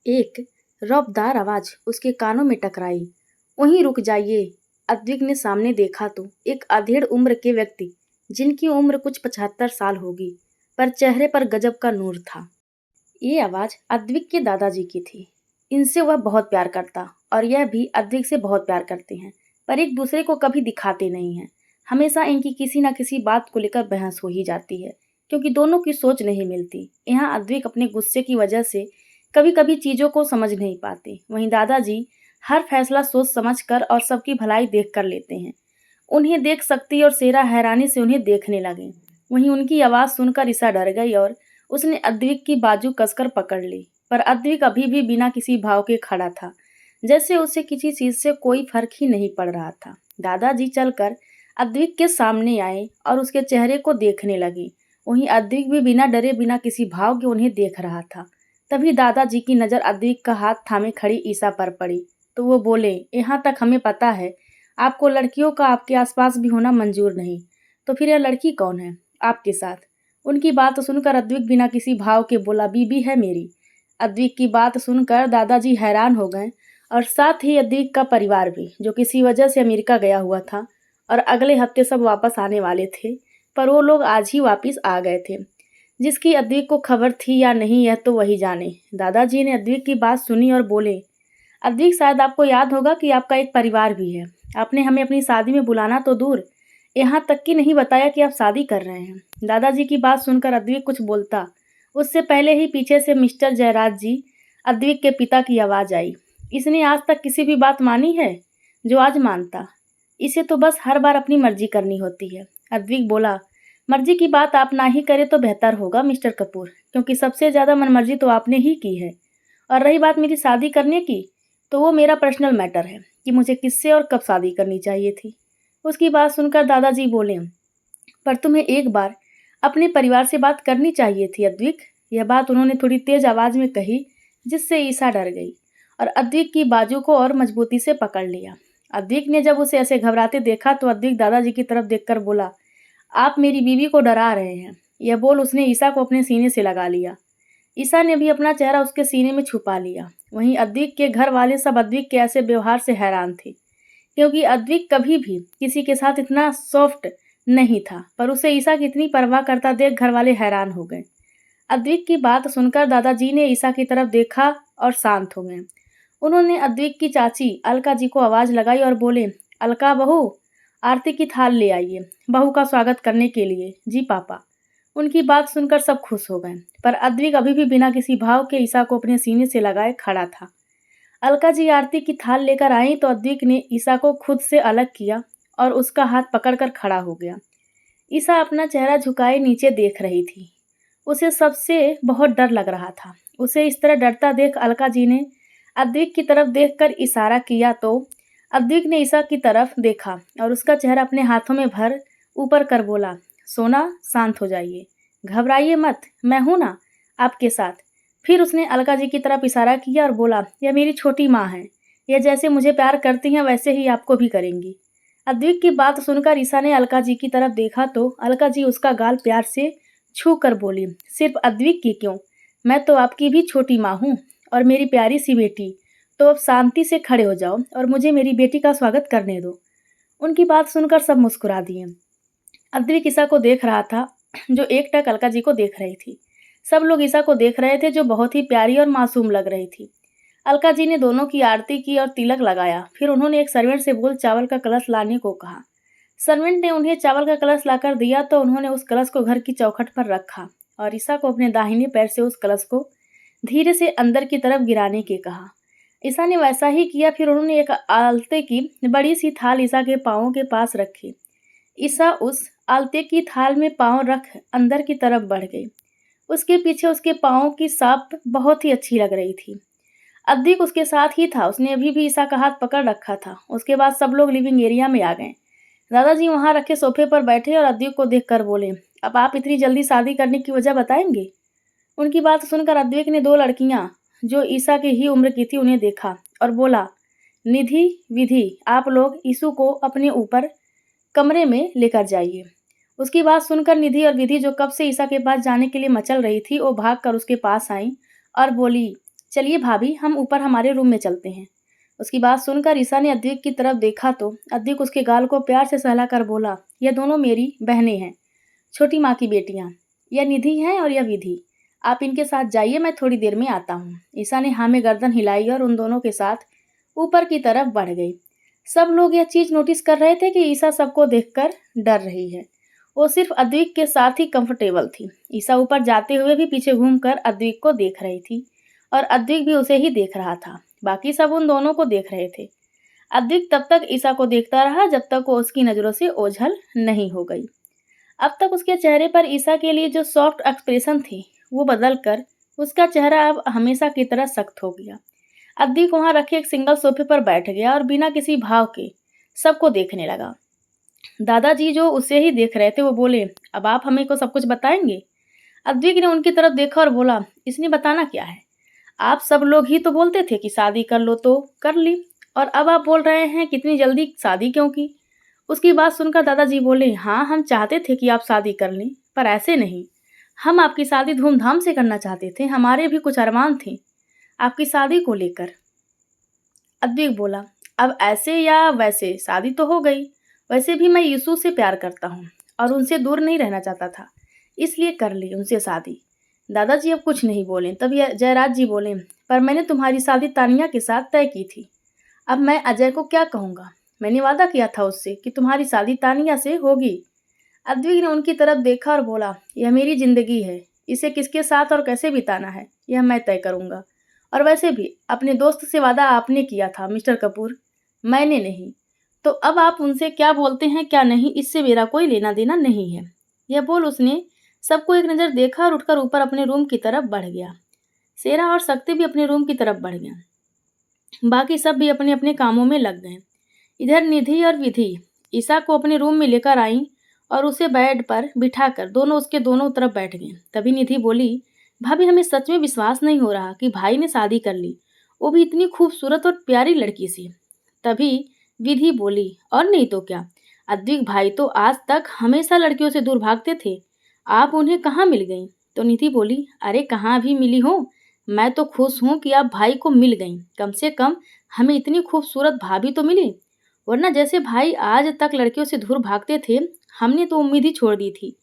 एक रौबदार आवाज उसके कानों में टकराई। वहीं रुक जाइए। अद्विक ने सामने देखा तो एक अधेड़ उम्र के व्यक्ति, जिनकी उम्र कुछ 75 साल होगी, पर चेहरे पर गजब का नूर था। ये आवाज अद्विक के दादाजी की थी। इनसे वह बहुत प्यार करता और यह भी अद्विक से बहुत प्यार करते हैं, पर एक दूसरे को कभी दिखाते नहीं हैं। हमेशा इनकी किसी न किसी बात को लेकर बहस हो ही जाती है, क्योंकि दोनों की सोच नहीं मिलती। यहाँ अद्विक अपने गुस्से की वजह से कभी कभी चीजों को समझ नहीं पाते, वहीं दादाजी हर फैसला सोच समझ कर और सबकी भलाई देख कर लेते हैं। उन्हें देख सकती और सेरा हैरानी से उन्हें देखने लगे। वहीं उनकी आवाज सुनकर ईसा डर गई और उसने अद्विक की बाजू कसकर पकड़ ली, पर अद्विक अभी भी बिना किसी भाव के खड़ा था, जैसे उसे किसी चीज से कोई फर्क ही नहीं पड़ रहा था। दादाजी चलकर अद्विक के सामने आए और उसके चेहरे को देखने लगे। वहीं अद्विक भी बिना डरे बिना किसी भाव के उन्हें देख रहा था। तभी दादाजी की नजर अद्विक का हाथ थामे खड़ी ईसा पर पड़ी, तो वो बोले, यहाँ तक हमें पता है आपको लड़कियों का आपके आसपास भी होना मंजूर नहीं, तो फिर यह लड़की कौन है आपके साथ? उनकी बात सुनकर अद्विक बिना किसी भाव के बोला, बीबी है मेरी। अद्विक की बात सुनकर दादाजी हैरान हो गए और साथ ही अद्विक का परिवार भी, जो किसी वजह से अमेरिका गया हुआ था और अगले हफ्ते सब वापस आने वाले थे, पर वो लोग आज ही वापस आ गए थे। जिसकी अद्विक को खबर थी या नहीं यह तो वही जाने। दादाजी ने अद्विक की बात सुनी और बोले, अद्विक, शायद आपको याद होगा कि आपका एक परिवार भी है। आपने हमें अपनी शादी में बुलाना तो दूर, यहाँ तक कि नहीं बताया कि आप शादी कर रहे हैं। दादाजी की बात सुनकर अद्विक कुछ बोलता, उससे पहले ही पीछे से मिस्टर जयराज जी, अद्विक के पिता की आवाज आई। इसने आज तक किसी भी बात मानी है जो आज मानता? इसे तो बस हर बार अपनी मर्जी करनी होती है। अद्विक बोला, मर्जी की बात आप ना ही करें तो बेहतर होगा मिस्टर कपूर, क्योंकि सबसे ज्यादा मनमर्जी तो आपने ही की है। और रही बात मेरी शादी करने की, तो वो मेरा पर्सनल मैटर है कि मुझे किससे और कब शादी करनी चाहिए थी। उसकी बात सुनकर दादाजी बोले, पर तुम्हें एक बार अपने परिवार से बात करनी चाहिए थी अद्विक। यह बात उन्होंने थोड़ी तेज आवाज में कही, जिससे ईसा डर गई और अद्विक की बाजू को और मजबूती से पकड़ लिया। अद्विक ने जब उसे ऐसे घबराते देखा तो अद्विक दादाजी की तरफ देखकर बोला, आप मेरी बीवी को डरा रहे हैं। यह बोल उसने ईसा को अपने सीने से लगा लिया। ईसा ने भी अपना चेहरा उसके सीने में छुपा लिया। वहीं अद्विक के घर वाले सब अद्विक के ऐसे व्यवहार से हैरान थे, क्योंकि अद्विक कभी भी किसी के साथ इतना सॉफ्ट नहीं था, पर उसे ईसा की इतनी परवाह करता देख घर वाले हैरान हो गए। अद्विक की बात सुनकर दादाजी ने ईसा की तरफ देखा और शांत हो गए। उन्होंने अद्विक की चाची अलका जी को आवाज लगाई और बोले, अलका बहू, आरती की थाल ले आइए, बहू का स्वागत करने के लिए। जी पापा। उनकी बात सुनकर सब खुश हो गए, पर अद्विक अभी भी बिना किसी भाव के ईसा को अपने सीने से लगाए खड़ा था। अलका जी आरती की थाल लेकर आई तो अद्विक ने ईसा को खुद से अलग किया और उसका हाथ पकड़कर खड़ा हो गया। ईसा अपना चेहरा झुकाए नीचे देख रही थी। उसे सबसे बहुत डर लग रहा था। उसे इस तरह डरता देख अलका जी ने अद्विक की तरफ देखकर इशारा किया तो अद्विक ने ईसा की तरफ देखा और उसका चेहरा अपने हाथों में भर ऊपर कर बोला, सोना, शांत हो जाइए, घबराइए मत, मैं हूं ना आपके साथ। फिर उसने अलका जी की तरफ इशारा किया और बोला, यह मेरी छोटी माँ है, यह जैसे मुझे प्यार करती हैं वैसे ही आपको भी करेंगी। अद्विक की बात सुनकर ईसा ने अलका जी की तरफ देखा तो अलका जी उसका गाल प्यार से छू कर बोली, सिर्फ अद्विक की क्यों, मैं तो आपकी भी छोटी माँ हूँ और मेरी प्यारी सी बेटी। तो अब शांति से खड़े हो जाओ और मुझे मेरी बेटी का स्वागत करने दो। उनकी बात सुनकर सब मुस्कुरा दिए। अद्विक ईसा को देख रहा था, जो एकटक अलका जी को देख रही थी। सब लोग ईसा को देख रहे थे, जो बहुत ही प्यारी और मासूम लग रही थी। अलका जी ने दोनों की आरती की और तिलक लगाया। फिर उन्होंने एक सर्वेंट से बोल चावल का कलश लाने को कहा। सर्वेंट ने उन्हें चावल का कलश लाकर दिया तो उन्होंने उस कलश को घर की चौखट पर रखा और ईसा को अपने दाहिने पैर से उस कलश को धीरे से अंदर की तरफ गिराने के कहा। ईसा ने वैसा ही किया। फिर उन्होंने एक आलते की बड़ी सी थाल ईसा के पाँवों के पास रखी। ईसा उस आलते की थाल में पाँव रख अंदर की तरफ बढ़ गई। उसके पीछे उसके पाँवों की साप बहुत ही अच्छी लग रही थी। अद्विक उसके साथ ही था, उसने अभी भी ईसा का हाथ पकड़ रखा था। उसके बाद सब लोग लिविंग एरिया में आ गए। दादाजी वहां रखे सोफे पर बैठे और अद्विक को देखकर बोले, अब आप इतनी जल्दी शादी करने की वजह बताएंगे? उनकी बात सुनकर अद्विक ने दो लड़कियां जो ईसा की ही उम्र की थी उन्हें देखा और बोला, निधि, विधि, आप लोग यीशु को अपने ऊपर कमरे में लेकर जाइए। उसकी बात सुनकर निधि और विधि, जो कब से ईसा के पास जाने के लिए मचल रही थी, वो भागकर उसके पास आई और बोली, चलिए भाभी, हम ऊपर हमारे रूम में चलते हैं। उसकी बात सुनकर ईसा ने अद्विक की तरफ देखा तो अद्विक उसके गाल को प्यार से सहलाकर बोला, यह दोनों मेरी बहनें हैं, छोटी माँ की बेटियां। यह निधि है और यह विधि। आप इनके साथ जाइए, मैं थोड़ी देर में आता हूँ। ईसा ने हाँ में गर्दन हिलाई और उन दोनों के साथ ऊपर की तरफ बढ़ गई। सब लोग यह चीज नोटिस कर रहे थे कि ईसा सबको देखकर डर रही है। वो सिर्फ अद्विक के साथ ही कंफर्टेबल थी। ईसा ऊपर जाते हुए भी पीछे घूमकर अद्विक को देख रही थी और अद्विक भी उसे ही देख रहा था। बाकी सब उन दोनों को देख रहे थे। अद्विक तब तक ईसा को देखता रहा जब तक वो उसकी नजरों से ओझल नहीं हो गई। अब तक उसके चेहरे पर ईसा के लिए जो सॉफ्ट एक्सप्रेशन थी वो बदलकर उसका चेहरा अब हमेशा की तरह सख्त हो गया। अद्विक वहां रखे एक सिंगल सोफे पर बैठ गया और बिना किसी भाव के सबको देखने लगा। दादाजी जो उसे ही देख रहे थे वो बोले, अब आप हमें को सब कुछ बताएंगे? अद्विक ने उनकी तरफ देखा और बोला, इसने बताना क्या है? आप सब लोग ही तो बोलते थे कि शादी कर लो तो कर ली, और अब आप बोल रहे हैं कितनी जल्दी शादी क्यों की? उसकी बात सुनकर दादाजी बोले, हाँ हम चाहते थे कि आप शादी कर लें, पर ऐसे नहीं। हम आपकी शादी धूमधाम से करना चाहते थे, हमारे भी कुछ अरमान थे आपकी शादी को लेकर। अद्विक बोला, अब ऐसे या वैसे शादी तो हो गई। वैसे भी मैं यीशु से प्यार करता हूँ और उनसे दूर नहीं रहना चाहता था, इसलिए कर ली उनसे शादी। दादाजी अब कुछ नहीं बोले। तभी जयराज जी बोले, पर मैंने तुम्हारी शादी तानिया के साथ तय की थी। अब मैं अजय को क्या कहूँगा? मैंने वादा किया था उससे कि तुम्हारी शादी तानिया से होगी। अद्विक ने उनकी तरफ देखा और बोला, यह मेरी जिंदगी है, इसे किसके साथ और कैसे बिताना है यह मैं तय करूँगा। और वैसे भी अपने दोस्त से वादा आपने किया था मिस्टर कपूर, मैंने नहीं। तो अब आप उनसे क्या बोलते हैं क्या नहीं, इससे मेरा कोई लेना देना नहीं है। यह बोल उसने सबको एक नज़र देखा और उठकर ऊपर अपने रूम की तरफ बढ़ गया। शेरा और शक्ति भी अपने रूम की तरफ बढ़ गया। बाकी सब भी अपने अपने कामों में लग गए। इधर निधि और विधि ईसा को अपने रूम में लेकर आई और उसे बेड पर बिठाकर दोनों उसके दोनों तरफ बैठ गए। तभी निधि बोली, भाभी हमें सच में विश्वास नहीं हो रहा कि भाई ने शादी कर ली, वो भी इतनी खूबसूरत और प्यारी लड़की से। तभी विधि बोली, और नहीं तो क्या, अद्विक भाई तो आज तक हमेशा लड़कियों से दूर भागते थे, आप उन्हें कहाँ मिल गई? तो निधि बोली, अरे कहाँ भी मिली हो, मैं तो खुश हूँ कि आप भाई को मिल गई। कम से कम हमें इतनी खूबसूरत भाभी तो मिली, वरना जैसे भाई आज तक लड़कियों से दूर भागते थे, हमने तो उम्मीद ही छोड़ दी थी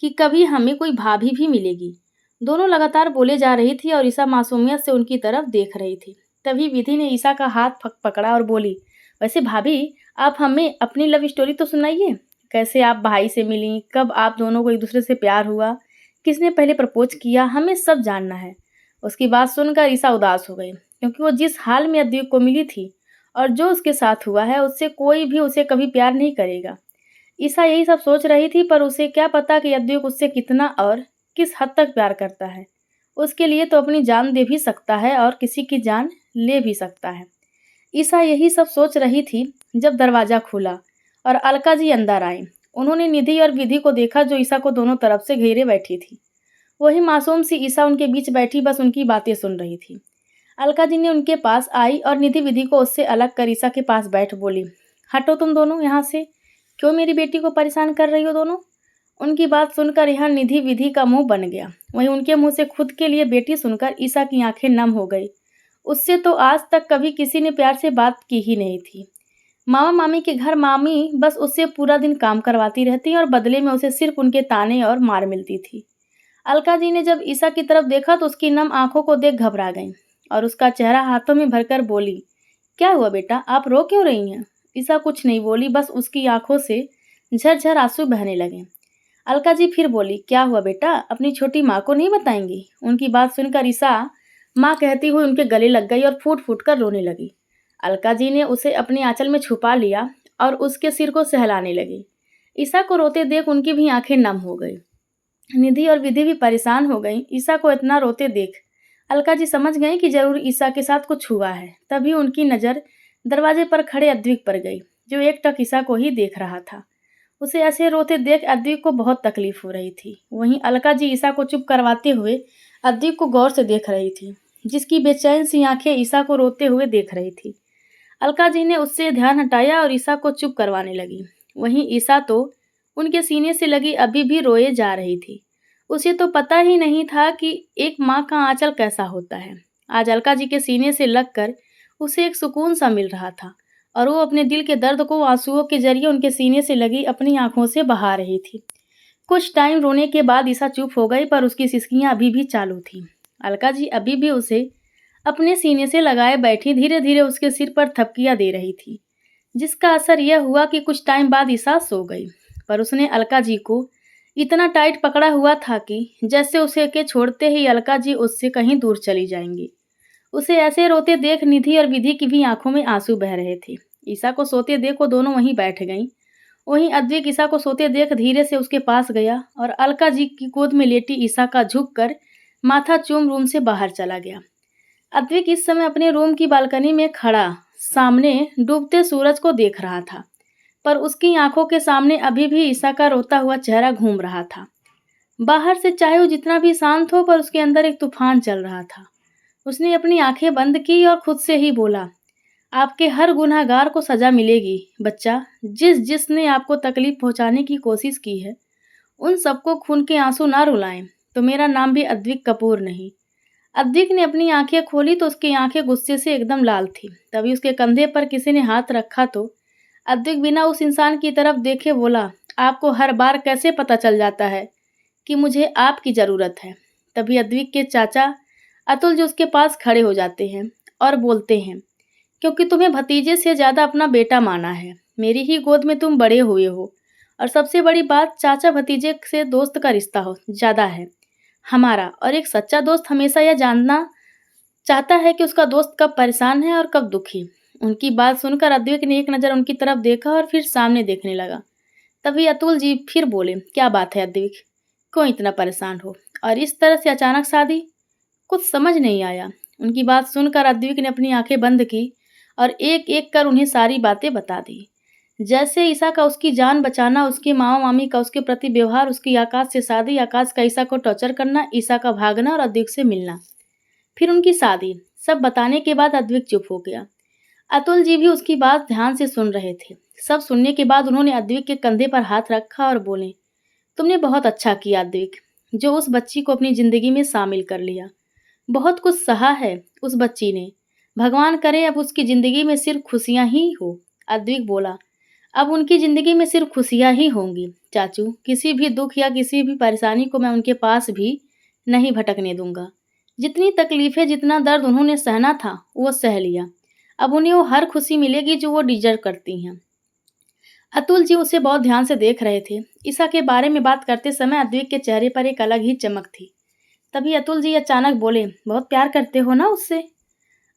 कि कभी हमें कोई भाभी भी मिलेगी। दोनों लगातार बोले जा रही थी और ईसा मासूमियत से उनकी तरफ देख रही थी। तभी विधि ने ईसा का हाथ पकड़ा और बोली, वैसे भाभी आप हमें अपनी लव स्टोरी तो सुनाइए। कैसे आप भाई से मिली, कब आप दोनों को एक दूसरे से प्यार हुआ, किसने पहले प्रपोज किया, हमें सब जानना है। उसकी बात सुनकर ईसा उदास हो गई, क्योंकि वो जिस हाल में अद्विक को मिली थी और जो उसके साथ हुआ है उससे कोई भी उसे कभी प्यार नहीं करेगा। ईसा यही सब सोच रही थी, पर उसे क्या पता कि अद्विक उससे कितना और किस हद तक प्यार करता है। उसके लिए तो अपनी जान दे भी सकता है और किसी की जान ले भी सकता है। ईसा यही सब सोच रही थी जब दरवाज़ा खुला और अलका जी अंदर आई। उन्होंने निधि और विधि को देखा जो ईसा को दोनों तरफ से घेरे बैठी थी। वही मासूम सी ईसा उनके बीच बैठी बस उनकी बातें सुन रही थी। अलका जी ने उनके पास आई और निधि विधि को उससे अलग कर ईसा के पास बैठ बोली, हटो तुम दोनों यहाँ से, क्यों मेरी बेटी को परेशान कर रही हो दोनों? उनकी बात सुनकर यहाँ निधि विधि का मुंह बन गया। वहीं उनके मुंह से खुद के लिए बेटी सुनकर ईसा की आंखें नम हो गई। उससे तो आज तक कभी किसी ने प्यार से बात की ही नहीं थी। मामा मामी के घर मामी बस उससे पूरा दिन काम करवाती रहती और बदले में उसे सिर्फ उनके ताने और मार मिलती थी। अलका जी ने जब ईसा की तरफ देखा तो उसकी नम आंखों को देख घबरा गईं और उसका चेहरा हाथों में भरकर बोली, क्या हुआ बेटा, आप रो क्यों रही हैं? ईसा कुछ नहीं बोली, बस उसकी आंखों से झरझर आंसू बहने लगे। अलका जी फिर बोली, क्या हुआ बेटा, अपनी छोटी माँ को नहीं बताएंगी? उनकी बात सुनकर ईसा माँ कहती हुई उनके गले लग गई और फूट फूट कर रोने लगी। अलका जी ने उसे अपने आंचल में छुपा लिया और उसके सिर को सहलाने लगी। ईसा को रोते देख उनकी भी आंखें नम हो गई। निधि और विधि भी परेशान हो गईं। ईसा को इतना रोते देख अलका जी समझ गईं कि जरूर ईसा के साथ कुछ हुआ है। तभी उनकी नज़र दरवाजे पर खड़े अद्विक पर गई, जो एकटक ईसा को ही देख रहा था। उसे ऐसे रोते देख अद्विक को बहुत तकलीफ हो रही थी। वहीं अलका जी ईसा को चुप करवाते हुए अद्विक को गौर से देख रही थी, जिसकी बेचैन सी आंखें ईसा को रोते हुए देख रही थी। अलका जी ने उससे ध्यान हटाया और ईसा को चुप करवाने लगी। वहीं ईसा तो उनके सीने से लगी अभी भी रोए जा रही थी। उसे तो पता ही नहीं था कि एक माँ का आंचल कैसा होता है। आज अलका जी के सीने से लगकर उसे एक सुकून सा मिल रहा था और वो अपने दिल के दर्द को आंसुओं के जरिए उनके सीने से लगी अपनी आंखों से बहा रही थी। कुछ टाइम रोने के बाद ईसा चुप हो गई, पर उसकी सिसकियां अभी भी चालू थीं। अलका जी अभी भी उसे अपने सीने से लगाए बैठी धीरे धीरे उसके सिर पर थपकियां दे रही थी, जिसका असर यह हुआ कि कुछ टाइम बाद ईसा सो गई। पर उसने अलका जी को इतना टाइट पकड़ा हुआ था कि जैसे उसे के छोड़ते ही अलका जी उससे कहीं दूर चली जाएंगी। उसे ऐसे रोते देख निधि और विधि की भी आंखों में आंसू बह रहे थे। ईसा को सोते देख वो दोनों वहीं बैठ गईं। वहीं अद्विक ईसा को सोते देख धीरे से उसके पास गया और अलका जी की गोद में लेटी ईसा का झुककर माथा चूम रूम से बाहर चला गया। अद्विक इस समय अपने रूम की बालकनी में खड़ा सामने डूबते सूरज को देख रहा था, पर उसकी आंखों के सामने अभी भी ईसा का रोता हुआ चेहरा घूम रहा था। बाहर से चाहे वो जितना भी शांत हो, पर उसके अंदर एक तूफान चल रहा था। उसने अपनी आंखें बंद की और खुद से ही बोला, आपके हर गुनहगार को सजा मिलेगी बच्चा। जिसने आपको तकलीफ पहुंचाने की कोशिश की है, उन सबको खून के आंसू ना रुलाएं। तो मेरा नाम भी अद्विक कपूर नहीं। अद्विक ने अपनी आंखें खोली तो उसकी आंखें गुस्से से एकदम लाल थी। तभी उसके कंधे पर किसी ने हाथ रखा तो अद्विक बिना उस इंसान की तरफ देखे बोला, आपको हर बार कैसे पता चल जाता है कि मुझे आपकी ज़रूरत है। तभी अद्विक के चाचा अतुल जो उसके पास खड़े हो जाते हैं और बोलते हैं, क्योंकि तुम्हें भतीजे से ज़्यादा अपना बेटा माना है। मेरी ही गोद में तुम बड़े हुए हो, और सबसे बड़ी बात, चाचा भतीजे से दोस्त का रिश्ता हो ज़्यादा है हमारा। और एक सच्चा दोस्त हमेशा यह जानना चाहता है कि उसका दोस्त कब परेशान है और कब दुखी। उनकी बात सुनकर अद्वैत ने एक नज़र उनकी तरफ देखा और फिर सामने देखने लगा। तभी अतुल जी फिर बोले, क्या बात है अद्वैत, क्यों इतना परेशान हो, और इस तरह से अचानक शादी? कुछ समझ नहीं आया। उनकी बात सुनकर अद्वैत ने अपनी आंखें बंद की और एक एक कर उन्हें सारी बातें बता दी। जैसे ईसा का उसकी जान बचाना, उसके मामा मामी का उसके प्रति व्यवहार, उसकी आकाश से शादी, आकाश का ईसा को टॉर्चर करना, ईसा का भागना और अद्वैत से मिलना, फिर उनकी शादी। सब बताने के बाद अद्वैत चुप हो गया। अतुल जी भी उसकी बात ध्यान से सुन रहे थे। सब सुनने के बाद उन्होंने अद्वैत के कंधे पर हाथ रखा और बोले, तुमने बहुत अच्छा किया अद्वैत, जो उस बच्ची को अपनी जिंदगी में शामिल कर लिया। बहुत कुछ सहा है उस बच्ची ने। भगवान करे अब उसकी जिंदगी में सिर्फ खुशियां ही हो। अद्वैत बोला, अब उनकी ज़िंदगी में सिर्फ खुशियाँ ही होंगी चाचू। किसी भी दुख या किसी भी परेशानी को मैं उनके पास भी नहीं भटकने दूंगा। जितनी तकलीफ़ें, जितना दर्द उन्होंने सहना था, वो सह लिया। अब उन्हें वो हर खुशी मिलेगी जो वो डिजर्व करती हैं। अतुल जी उसे बहुत ध्यान से देख रहे थे। ईसा के बारे में बात करते समय अद्वैत के चेहरे पर एक अलग ही चमक थी। तभी अतुल जी अचानक बोले, बहुत प्यार करते हो ना उससे?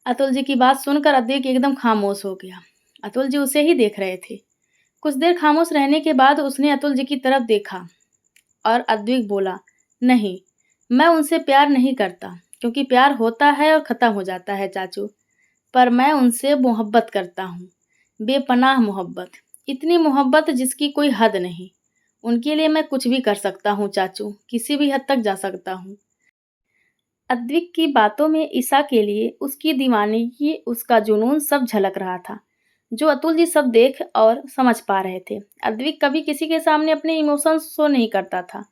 अतुल जी की बात सुनकर अद्वैत एकदम खामोश हो गया। अतुल जी उसे ही देख रहे थे। कुछ देर खामोश रहने के बाद उसने अतुल जी की तरफ देखा और अद्वैत बोला, नहीं, मैं उनसे प्यार नहीं करता, क्योंकि प्यार होता है और ख़त्म हो जाता है चाचू। पर मैं उनसे मोहब्बत करता हूँ, बेपनाह मोहब्बत, इतनी मोहब्बत जिसकी कोई हद नहीं। उनके लिए मैं कुछ भी कर सकता हूँ चाचू, किसी भी हद तक जा सकता हूँ। अद्वैत की बातों में ईसा के लिए उसकी दीवानगी, उसका जुनून सब झलक रहा था, जो अतुल जी सब देख और समझ पा रहे थे। अद्वैत कभी किसी के सामने अपने इमोशंस शो नहीं करता था,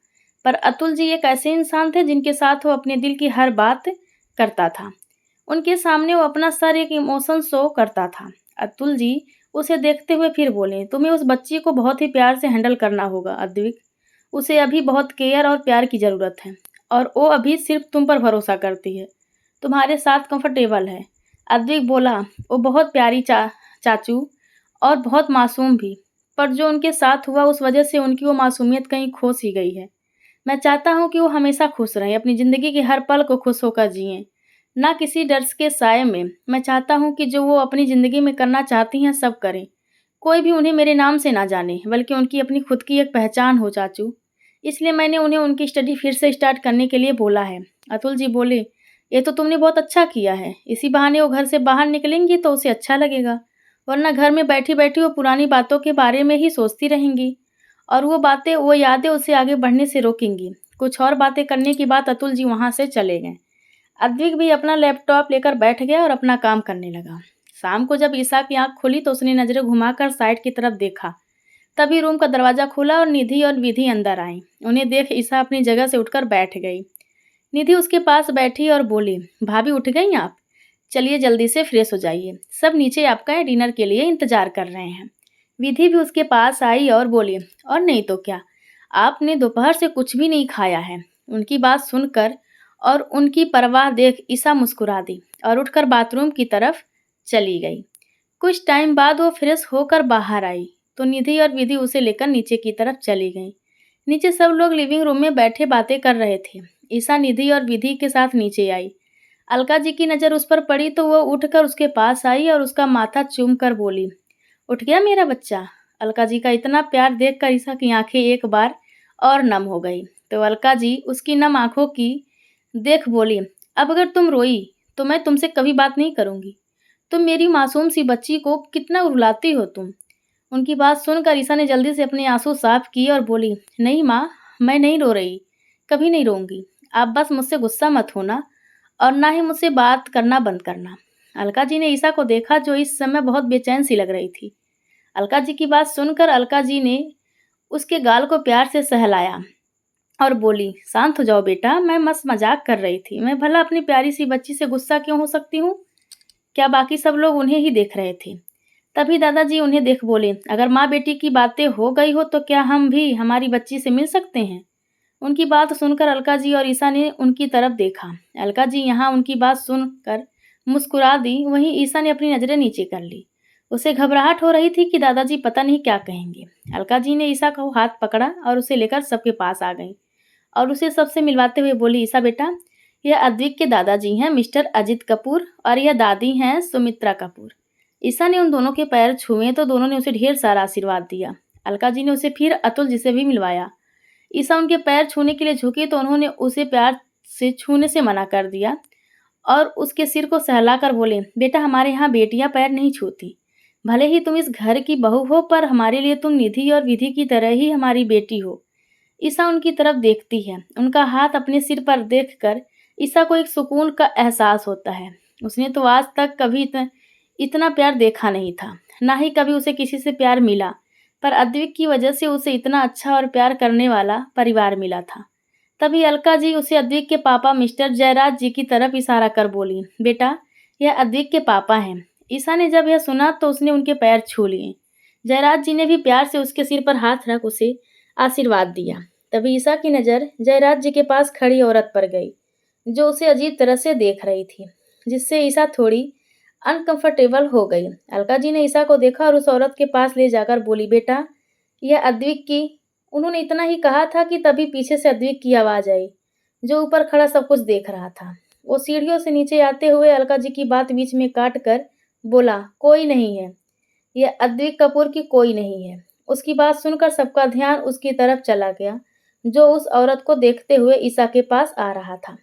पर अतुल जी एक ऐसे इंसान थे जिनके साथ वो अपने दिल की हर बात करता था। उनके सामने वो अपना सर एक इमोशन शो करता था। अतुल जी उसे देखते हुए फिर बोले, तुम्हें उस बच्ची को बहुत ही प्यार से हैंडल करना होगा अद्वैत। उसे अभी बहुत केयर और प्यार की ज़रूरत है, और वो अभी सिर्फ तुम पर भरोसा करती है, तुम्हारे साथ कंफर्टेबल है। अद्वैत बोला, वो बहुत प्यारी चाचू, और बहुत मासूम भी, पर जो उनके साथ हुआ उस वजह से उनकी वो मासूमियत कहीं खो सी गई है। मैं चाहता हूँ कि वो हमेशा खुश रहें, अपनी ज़िंदगी के हर पल को खुश होकर जिएं, ना किसी डर के साए में। मैं चाहता हूँ कि जो वो अपनी ज़िंदगी में करना चाहती हैं सब करें। कोई भी उन्हें मेरे नाम से ना जाने, बल्कि उनकी अपनी खुद की एक पहचान हो चाचू। इसलिए मैंने उन्हें उनकी स्टडी फिर से स्टार्ट करने के लिए बोला है। अतुल जी बोले, ये तो तुमने बहुत अच्छा किया है। इसी बहाने वो घर से बाहर निकलेंगी तो उसे अच्छा लगेगा, वरना घर में बैठी बैठी वो पुरानी बातों के बारे में ही सोचती रहेंगी, और वो बातें, वो यादें उसे आगे बढ़ने से रोकेंगी। कुछ और बातें करने की बात अतुल जी वहाँ से चले गए। अद्विक भी अपना लैपटॉप लेकर बैठ गया और अपना काम करने लगा। शाम को जब ईसा की आंख खुली तो उसने नजरें घुमाकर साइड की तरफ देखा। तभी रूम का दरवाजा खुला और निधि और विधि अंदर आई। उन्हें देख ईसा अपनी जगह से उठकर बैठ गई। निधि उसके पास बैठी और बोली, भाभी उठ गई आप? चलिए जल्दी से फ्रेश हो जाइए, सब नीचे आपका डिनर के लिए इंतजार कर रहे हैं। विधि भी उसके पास आई और बोली, और नहीं तो क्या, आपने दोपहर से कुछ भी नहीं खाया है। उनकी बात सुनकर और उनकी परवाह देख ईसा मुस्कुरा दी और उठकर बाथरूम की तरफ चली गई। कुछ टाइम बाद वो फ्रेश होकर बाहर आई तो निधि और विधि उसे लेकर नीचे की तरफ चली गईं। नीचे सब लोग लिविंग रूम में बैठे बातें कर रहे थे। ईसा निधि और विधि के साथ नीचे आई। अलका जी की नज़र उस पर पड़ी तो वो उठकर उसके पास आई और उसका माथा चूम कर बोली, उठ गया मेरा बच्चा? अलका जी का इतना प्यार देखकर ईसा की आंखें एक बार और नम हो गई। तो अलका जी उसकी नम आंखों की देख बोली, अब अगर तुम रोई तो मैं तुमसे कभी बात नहीं करूंगी। तुम मेरी मासूम सी बच्ची को कितना रुलाती हो तुम। उनकी बात सुनकर ईसा ने जल्दी से अपने आंसू साफ किए और बोली, नहीं माँ, मैं नहीं रो रही, कभी नहीं रोऊंगी। आप बस मुझसे गुस्सा मत होना और ना ही मुझसे बात करना बंद करना। अलका जी ने ईसा को देखा जो इस समय बहुत बेचैन सी लग रही थी। अलका जी की बात सुनकर अलका जी ने उसके गाल को प्यार से सहलाया और बोली, शांत हो जाओ बेटा, मैं मस्त मजाक कर रही थी। मैं भला अपनी प्यारी सी बच्ची से गुस्सा क्यों हो सकती हूँ? क्या बाकी सब लोग उन्हें ही देख रहे थे? तभी दादाजी उन्हें देख बोले, अगर माँ बेटी की बातें हो गई हो तो क्या हम भी हमारी बच्ची से मिल सकते हैं? उनकी बात सुनकर अलका जी और ईसा ने उनकी तरफ देखा। अलका जी यहाँ उनकी बात सुनकर मुस्कुरा दी, वहीं ईसा ने अपनी नज़रें नीचे कर ली। उसे घबराहट हो रही थी कि दादाजी पता नहीं क्या कहेंगे। अलका जी ने ईसा का हाथ पकड़ा और उसे लेकर सबके पास आ गई और उसे सबसे मिलवाते हुए बोली, ईसा बेटा, यह अद्विक के दादाजी हैं मिस्टर अजित कपूर और यह दादी हैं सुमित्रा कपूर। ईसा ने उन दोनों के पैर छुए तो दोनों ने उसे ढेर सारा आशीर्वाद दिया। अलका जी ने उसे फिर अतुल जी से भी मिलवाया। ईसा उनके पैर छूने के लिए झुकी तो उन्होंने उसे प्यार से छूने से मना कर दिया और उसके सिर को सहलाकर बोले, बेटा, हमारे यहाँ बेटियां पैर नहीं छूती। भले ही तुम इस घर की बहू हो पर हमारे लिए तुम निधि और विधि की तरह ही हमारी बेटी हो। ईसा उनकी तरफ देखती है। उनका हाथ अपने सिर पर देखकर ईसा को एक सुकून का एहसास होता है। उसने तो आज तक कभी इतना प्यार देखा नहीं था, ना ही कभी उसे किसी से प्यार मिला, पर अद्विक की वजह से उसे इतना अच्छा और प्यार करने वाला परिवार मिला था। तभी अलका जी उसे अद्विक के पापा मिस्टर जयराज जी की तरफ इशारा कर बोली, बेटा, यह अद्विक के पापा हैं। ईसा ने जब यह सुना तो उसने उनके पैर छू लिए। जयराज जी ने भी प्यार से उसके सिर पर हाथ रख उसे आशीर्वाद दिया। तभी ईसा की नज़र जयराज जी के पास खड़ी औरत पर गई जो उसे अजीब तरह से देख रही थी, जिससे ईसा थोड़ी अनकंफर्टेबल हो गई। अलका जी ने ईसा को देखा और उस औरत के पास ले जाकर बोली, बेटा, यह अद्विक की। उन्होंने इतना ही कहा था कि तभी पीछे से अद्विक की आवाज़ आई जो ऊपर खड़ा सब कुछ देख रहा था। वो सीढ़ियों से नीचे आते हुए अलका जी की बात बीच में काट कर बोला, कोई नहीं है, यह अद्विक कपूर की कोई नहीं है। उसकी बात सुनकर सबका ध्यान उसकी तरफ चला गया जो उस औरत को देखते हुए ईसा के पास आ रहा था।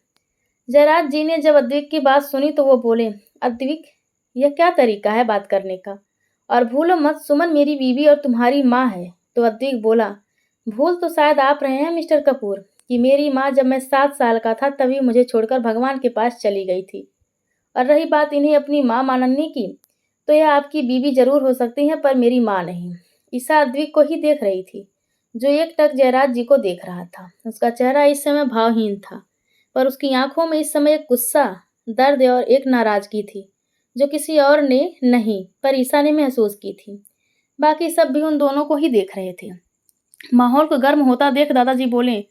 जयराज जी ने जब अद्विक की बात सुनी तो वो बोले, अद्विक, यह क्या तरीका है बात करने का? और भूलो मत, सुमन मेरी बीवी और तुम्हारी माँ है। तो अद्विक बोला, भूल तो शायद आप रहे हैं मिस्टर कपूर कि मेरी माँ जब मैं 7 साल का था तभी मुझे छोड़कर भगवान के पास चली गई थी। और रही बात इन्हें अपनी माँ मानने की, तो यह आपकी बीवी जरूर हो सकती हैं पर मेरी माँ नहीं। ईसा अद्विक को ही देख रही थी जो एकटक जयराज जी को देख रहा था। उसका चेहरा इस समय भावहीन था पर उसकी आंखों में इस समय एक गुस्सा, दर्द और एक नाराजगी थी जो किसी और ने नहीं पर ईसा ने महसूस की थी। बाकी सब भी उन दोनों को ही देख रहे थे। माहौल को गर्म होता देख दादाजी बोले,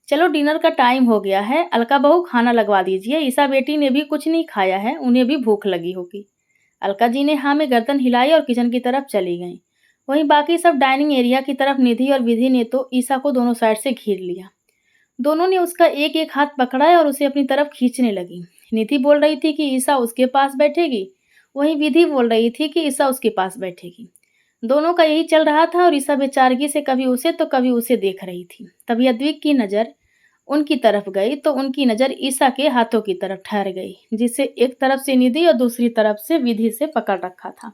चलो डिनर का टाइम हो गया है, अलका बहू खाना लगवा दीजिए। ईसा बेटी ने भी कुछ नहीं खाया है, उन्हें भी भूख लगी होगी। अलका जी ने हाँ में गर्दन हिलाई और किचन की तरफ चली गईं। वहीं बाकी सब डाइनिंग एरिया की तरफ निधि और विधि ने तो ईसा को दोनों साइड से घेर लिया। दोनों ने उसका एक एक हाथ पकड़ा और उसे अपनी तरफ खींचने लगी। निधि बोल रही थी कि ईसा उसके पास बैठेगी, वहीं विधि बोल रही थी कि ईसा उसके पास बैठेगी। दोनों का यही चल रहा था और ईसा बेचारगी से कभी उसे तो कभी उसे देख रही थी। तभी अद्विक की नज़र उनकी तरफ गई तो उनकी नज़र ईसा के हाथों की तरफ ठहर गई, जिसे एक तरफ से निधि और दूसरी तरफ से विधि से पकड़ रखा था।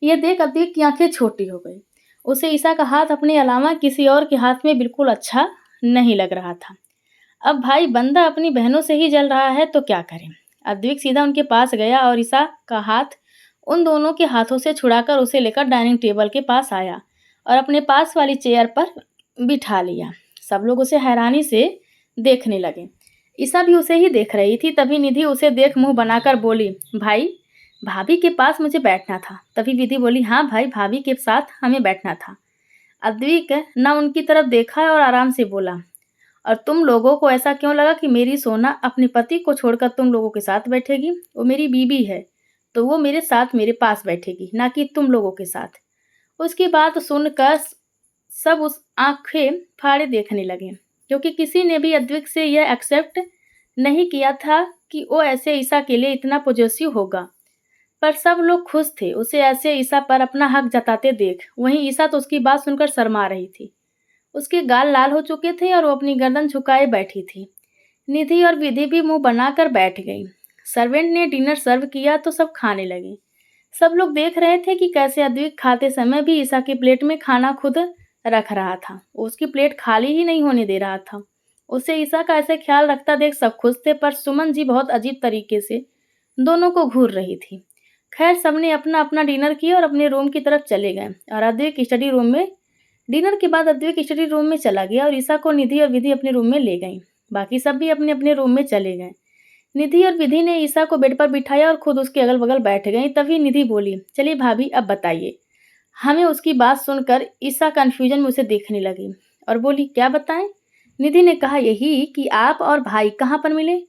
यह देख अद्विक की आंखें छोटी हो गई। उसे ईसा का हाथ अपने अलावा किसी और के हाथ में बिल्कुल अच्छा नहीं लग रहा था। अब भाई बंदा अपनी बहनों से ही जल रहा है तो क्या करें। अद्विक सीधा उनके पास गया और ईसा का हाथ उन दोनों के हाथों से छुड़ाकर उसे लेकर डाइनिंग टेबल के पास आया और अपने पास वाली चेयर पर बिठा लिया। सब लोग उसे हैरानी से देखने लगे। ईसा भी उसे ही देख रही थी। तभी निधि उसे देख मुंह बनाकर बोली, भाई, भाभी के पास मुझे बैठना था। तभी विधि बोली, हाँ भाई, भाभी के साथ हमें बैठना था। अद्विक न उनकी तरफ देखा और आराम से बोला, और तुम लोगों को ऐसा क्यों लगा कि मेरी सोना अपने पति को छोड़कर तुम लोगों के साथ बैठेगी? वो मेरी बीवी है, तो वो मेरे साथ मेरे पास बैठेगी, ना कि तुम लोगों के साथ। उसकी बात सुनकर सब उस आंखें फाड़े देखने लगे, क्योंकि किसी ने भी अद्विक से यह एक्सेप्ट नहीं किया था कि वो ऐसे ईसा के लिए इतना पॉजिटिव होगा। पर सब लोग खुश थे उसे ऐसे ईसा पर अपना हक जताते देख। वहीं ईसा तो उसकी बात सुनकर शर्मा रही थी। उसके गाल लाल हो चुके थे और वो अपनी गर्दन झुकाए बैठी थी। निधि और विधि भी मुंह बनाकर बैठ गई। सर्वेंट ने डिनर सर्व किया तो सब खाने लगे। सब लोग देख रहे थे कि कैसे अद्विक खाते समय भी ईसा की प्लेट में खाना खुद रख रहा था। उसकी प्लेट खाली ही नहीं होने दे रहा था। उसे ईसा का ऐसे ख्याल रखता देख सब खुश थे, पर सुमन जी बहुत अजीब तरीके से दोनों को घूर रही थी। खैर, सबने अपना अपना डिनर किया और अपने रूम की तरफ चले गए और अद्विक स्टडी रूम में डिनर के बाद अद्विक स्टडी रूम में चला गया और ईसा को निधि और विधि अपने रूम में ले गई। बाकी सब भी अपने अपने रूम में चले गए। निधि और विधि ने ईसा को बेड पर बिठाया और खुद उसके अगल बगल बैठ गई। तभी निधि बोली, चलिए भाभी, अब बताइए हमें। उसकी बात सुनकर ईसा कन्फ्यूजन में उसे देखने लगी और बोली, क्या बताएं? निधि ने कहा, यही कि आप और भाई कहाँ पर मिले।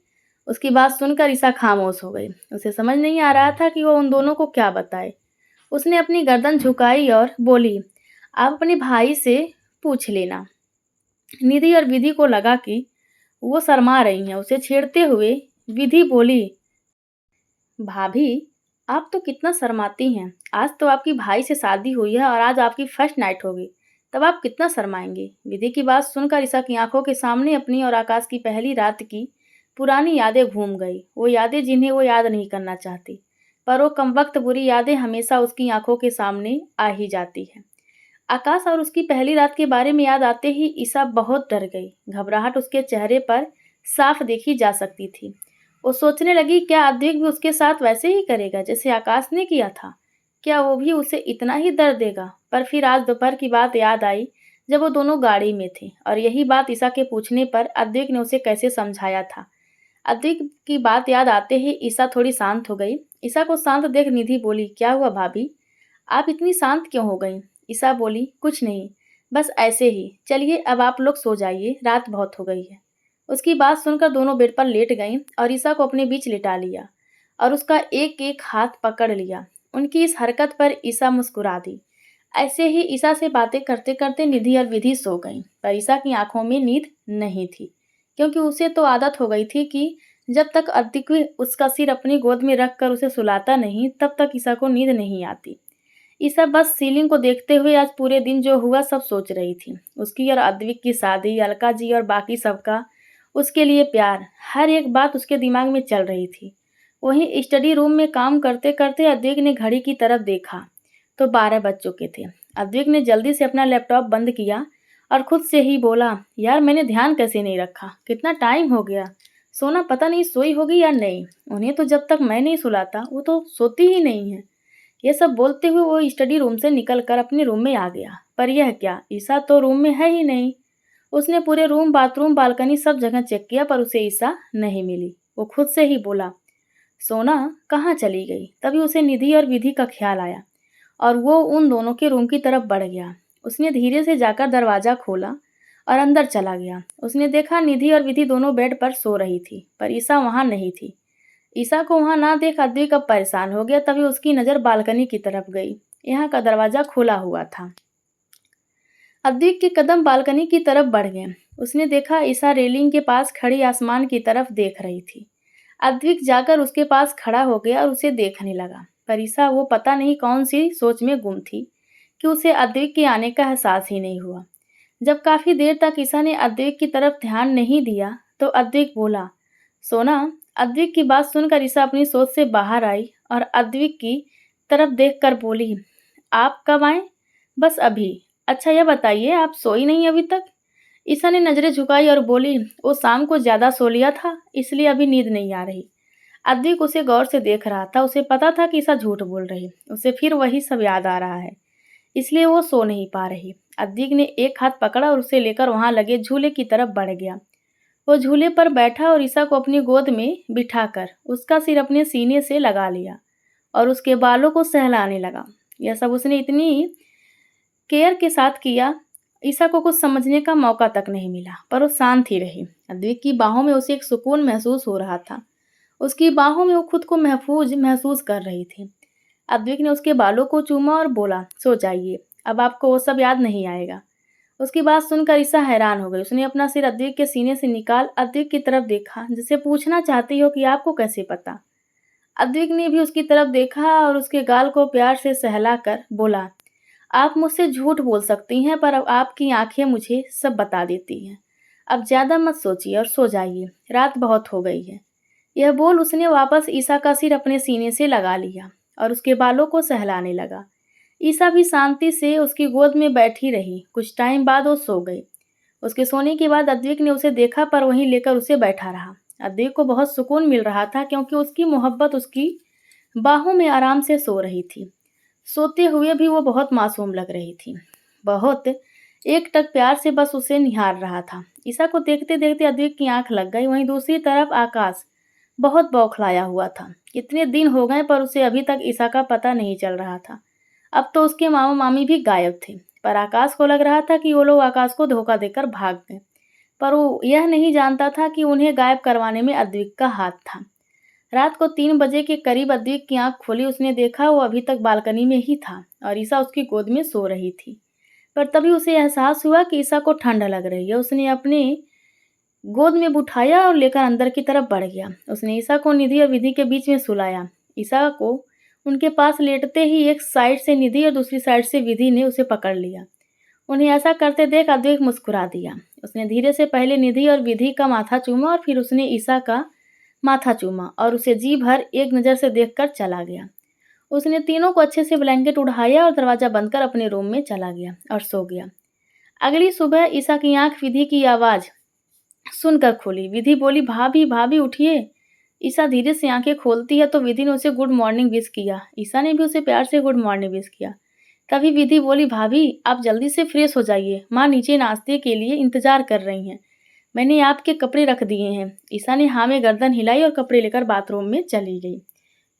उसकी बात सुनकर ईसा खामोश हो गई। उसे समझ नहीं आ रहा था कि वो उन दोनों को क्या बताए। उसने अपनी गर्दन झुकाई और बोली, आप अपने भाई से पूछ लेना। निधि और विधि को लगा कि वो शर्मा रही हैं। उसे छेड़ते हुए विधि बोली, भाभी, आप तो कितना शर्माती हैं। आज तो आपकी भाई से शादी हुई है और आज आपकी फर्स्ट नाइट होगी, तब आप कितना शर्माएंगे। विधि की बात सुनकर ईसा की आंखों के सामने अपनी और आकाश की पहली रात की पुरानी यादें घूम गई। वो यादें जिन्हें वो याद नहीं करना चाहती, पर वो कमबख्त बुरी यादें हमेशा उसकी आंखों के सामने आ ही जाती है। आकाश और उसकी पहली रात के बारे में याद आते ही ईसा बहुत डर गई। घबराहट उसके चेहरे पर साफ देखी जा सकती थी। वो सोचने लगी, क्या अद्वैत भी उसके साथ वैसे ही करेगा जैसे आकाश ने किया था? क्या वो भी उसे इतना ही दर्द देगा? पर फिर आज दोपहर की बात याद आई, जब वो दोनों गाड़ी में थे और यही बात ईसा के पूछने पर अद्वैत ने उसे कैसे समझाया था। अद्वैत की बात याद आते ही ईसा थोड़ी शांत हो गई। ईसा को शांत देख निधि बोली, क्या हुआ भाभी, आप इतनी शांत क्यों हो गई? ईसा बोली, कुछ नहीं, बस ऐसे ही। चलिए अब आप लोग सो जाइए, रात बहुत हो गई है। उसकी बात सुनकर दोनों बेड पर लेट गईं और ईसा को अपने बीच लिटा लिया और उसका एक एक हाथ पकड़ लिया। उनकी इस हरकत पर ईसा मुस्कुरा दी। ऐसे ही ईसा से बातें करते करते निधि और विधि सो गईं, पर ईसा की आंखों में नींद नहीं थी, क्योंकि उसे तो आदत हो गई थी कि जब तक अतिक्व उसका सिर अपनी गोद में रखकर उसे सुलाता नहीं, तब तक ईसा को नींद नहीं आती। ईसा बस सीलिंग को देखते हुए आज पूरे दिन जो हुआ सब सोच रही थी। उसकी और अद्विक की शादी, अलका जी और बाकी सबका उसके लिए प्यार, हर एक बात उसके दिमाग में चल रही थी। वहीं स्टडी रूम में काम करते करते अद्विक ने घड़ी की तरफ देखा तो 12 बज चुके थे। अद्विक ने जल्दी से अपना लैपटॉप बंद किया और खुद से ही बोला, यार मैंने ध्यान कैसे नहीं रखा, कितना टाइम हो गया। सोना पता नहीं सोई होगी या नहीं। उन्हें तो जब तक मैं नहीं सुलाता वो तो सोती ही नहीं है। ये सब बोलते हुए वो स्टडी रूम से निकलकर अपने रूम में आ गया। पर यह क्या, ईसा तो रूम में है ही नहीं। उसने पूरे रूम, बाथरूम, बालकनी सब जगह चेक किया, पर उसे ईसा नहीं मिली। वो खुद से ही बोला, सोना कहाँ चली गई? तभी उसे निधि और विधि का ख्याल आया और वो उन दोनों के रूम की तरफ बढ़ गया। उसने धीरे से जाकर दरवाजा खोला और अंदर चला गया। उसने देखा निधि और विधि दोनों बेड पर सो रही थी, पर ईसा वहां नहीं थी। ईसा को वहां ना देख अद्विक अब परेशान हो गया। तभी उसकी नजर बालकनी की तरफ गई। यहाँ का दरवाजा खुला हुआ था। अद्विक के कदम बालकनी की तरफ बढ़ गए। उसने देखा ईसा रेलिंग के पास खड़ी आसमान की तरफ देख रही थी। अद्विक जाकर उसके पास खड़ा हो गया और उसे देखने लगा। पर ईसा वो पता नहीं कौन सी सोच में गुम थी कि उसे अद्विक के आने का एहसास ही नहीं हुआ। जब काफी देर तक ईसा ने अद्विक की तरफ ध्यान नहीं दिया तो अद्विक बोला, सोना। अद्विक की बात सुनकर ईसा अपनी सोच से बाहर आई और अद्विक की तरफ देखकर बोली, आप कब आए? बस अभी। अच्छा यह बताइए, आप सोई नहीं अभी तक? ईसा ने नजरें झुकाई और बोली, वो शाम को ज्यादा सो लिया था, इसलिए अभी नींद नहीं आ रही। अद्विक उसे गौर से देख रहा था। उसे पता था कि ईसा झूठ बोल रही। उसे फिर वही सब याद आ रहा है, इसलिए वो सो नहीं पा रही। अद्विक ने एक हाथ पकड़ा और उसे लेकर वहां लगे झूले की तरफ बढ़ गया। वो झूले पर बैठा और ईसा को अपनी गोद में बिठाकर उसका सिर अपने सीने से लगा लिया और उसके बालों को सहलाने लगा। यह सब उसने इतनी केयर के साथ किया, ईसा को कुछ समझने का मौका तक नहीं मिला, पर वो शांत ही रही। अद्विक की बाहों में उसे एक सुकून महसूस हो रहा था। उसकी बाहों में वो खुद को महफूज महसूस कर रही थी। अद्विक ने उसके बालों को चूमा और बोला, सो जाइए, अब आपको वो सब याद नहीं आएगा। उसकी बात सुनकर ईसा हैरान हो गई। उसने अपना सिर अद्विक के सीने से निकाल अद्विक की तरफ देखा, जिसे पूछना चाहती हो कि आपको कैसे पता। अद्विक ने भी उसकी तरफ देखा और उसके गाल को प्यार से सहलाकर बोला, आप मुझसे झूठ बोल सकती हैं, पर अब आपकी आंखें मुझे सब बता देती हैं। अब ज्यादा मत सोचिए और सो जाइए, रात बहुत हो गई है। यह बोल उसने वापस ईसा का सिर अपने सीने से लगा लिया और उसके बालों को सहलाने लगा। ईसा भी शांति से उसकी गोद में बैठी रही। कुछ टाइम बाद वो सो गई। उसके सोने के बाद अद्विक ने उसे देखा, पर वहीं लेकर उसे बैठा रहा। अद्विक को बहुत सुकून मिल रहा था, क्योंकि उसकी मोहब्बत उसकी बाहों में आराम से सो रही थी। सोते हुए भी वो बहुत मासूम लग रही थी। बहुत एकटक प्यार से बस उसे निहार रहा था। ईसा को देखते देखते अद्विक की आंख लग गई। वहीं दूसरी तरफ आकाश बहुत बौखलाया हुआ था। कितने दिन हो गए, पर उसे अभी तक ईसा का पता नहीं चल रहा था। अब तो उसके मामा मामी भी गायब थे, पर आकाश को लग रहा था कि वो लोग आकाश को धोखा देकर भाग गए। पर वो यह नहीं जानता था कि उन्हें गायब करवाने में अद्विक का हाथ था। रात को 3 बजे के करीब अद्विक की आंख खोली। उसने देखा वो अभी तक बालकनी में ही था और ईसा उसकी गोद में सो रही थी। पर तभी उसे एहसास हुआ कि ईसा को ठंड लग रही है। उसने अपने गोद में उठाया और लेकर अंदर की तरफ बढ़ गया। उसने ईसा को निधि और विधि के बीच में सुलाया। ईसा को उनके पास लेटते ही एक साइड से निधि और दूसरी साइड से विधि ने उसे पकड़ लिया। उन्हें ऐसा करते देख अद्वैत मुस्कुरा दिया। उसने धीरे से पहले निधि और विधि का माथा चूमा और फिर उसने ईसा का माथा चूमा और उसे जी भर एक नज़र से देखकर चला गया। उसने तीनों को अच्छे से ब्लैंकेट उड़ाया और दरवाज़ा बंद कर अपने रूम में चला गया और सो गया। अगली सुबह ईसा की आंख विधि की आवाज़ सुनकर खुली। विधि बोली, भाभी भाभी उठिए। ईसा धीरे से आंखें खोलती है तो विधि ने उसे गुड मॉर्निंग विश किया। ईसा ने भी उसे प्यार से गुड मॉर्निंग विश किया। तभी विधि बोली, भाभी आप जल्दी से फ्रेश हो जाइए, माँ नीचे नाश्ते के लिए इंतजार कर रही हैं, मैंने आपके कपड़े रख दिए हैं। ईसा ने हाँ में गर्दन हिलाई और कपड़े लेकर बाथरूम में चली गई।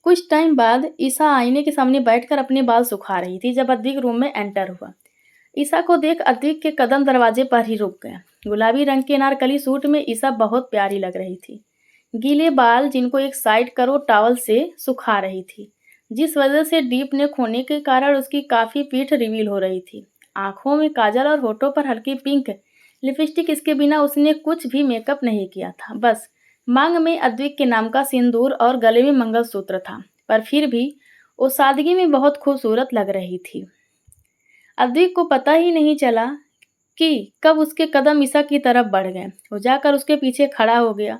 कुछ टाइम बाद ईसा आईने के सामने बैठकर अपने बाल सुखा रही थी जब अद्विक रूम में एंटर हुआ। ईसा को देख अद्विक के कदम दरवाजे पर ही रुक गए। गुलाबी रंग के अनारकली सूट में ईसा बहुत प्यारी लग रही थी। गीले बाल जिनको एक साइड करो टॉवल से सुखा रही थी, जिस वजह से डीप नेक होने के कारण उसकी काफ़ी पीठ रिवील हो रही थी। आंखों में काजल और होठों पर हल्की पिंक लिपस्टिक, इसके बिना उसने कुछ भी मेकअप नहीं किया था। बस मांग में अद्विक के नाम का सिंदूर और गले में मंगलसूत्र था, पर फिर भी वो सादगी में बहुत खूबसूरत लग रही थी। अद्विक को पता ही नहीं चला कि कब उसके कदम ईसा की तरफ बढ़ गए। वो जाकर उसके पीछे खड़ा हो गया।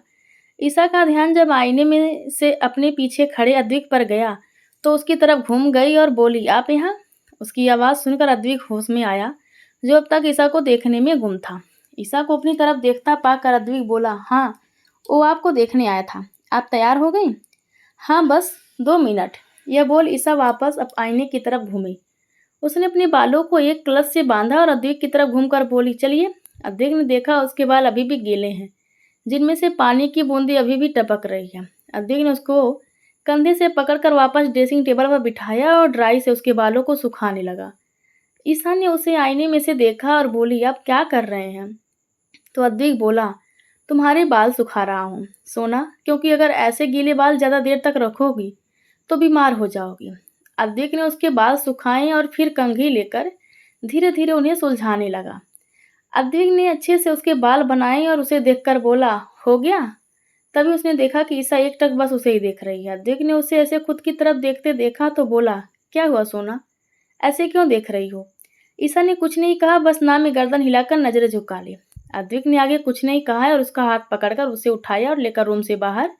ईसा का ध्यान जब आईने में से अपने पीछे खड़े अद्विक पर गया तो उसकी तरफ घूम गई और बोली, आप यहाँ? उसकी आवाज़ सुनकर अद्विक होश में आया, जो अब तक ईसा को देखने में गुम था। ईसा को अपनी तरफ देखता पाकर अद्विक बोला, हाँ, वो आपको देखने आया था। आप तैयार हो गई? हाँ, बस 2 मिनट। यह बोल ईसा वापस अब आईने की तरफ घूमी। उसने अपने बालों को एक क्लच से बांधा और अद्विक की तरफ घूमकर बोली, चलिए। अद्विक ने देखा उसके बाल अभी भी गीले हैं, जिनमें से पानी की बूंदें अभी भी टपक रही है। अद्विक ने उसको कंधे से पकड़कर वापस ड्रेसिंग टेबल पर बिठाया और ड्राई से उसके बालों को सुखाने लगा। ईसा ने उसे आईने में से देखा और बोली, आप क्या कर रहे हैं? तो अद्विक बोला, तुम्हारे बाल सुखा रहा हूँ सोना, क्योंकि अगर ऐसे गीले बाल ज़्यादा देर तक रखोगी तो बीमार हो जाओगी। अद्विक ने उसके बाल सुखाए और फिर कंघी लेकर धीरे धीरे उन्हें सुलझाने लगा। अद्विक ने अच्छे से उसके बाल बनाए और उसे देखकर बोला, हो गया? तभी उसने देखा कि ईसा एकटक बस उसे ही देख रही है। अद्विक ने उसे ऐसे खुद की तरफ देखते देखा तो बोला, क्या हुआ सोना, ऐसे क्यों देख रही हो? ईसा ने कुछ नहीं कहा, बस नाम में गर्दन हिलाकर नजरें झुका ली। अद्विक ने आगे कुछ नहीं कहा और उसका हाथ पकड़कर उसे उठाया और लेकर रूम से बाहर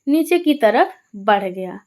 नीचे की तरफ बढ़ गया।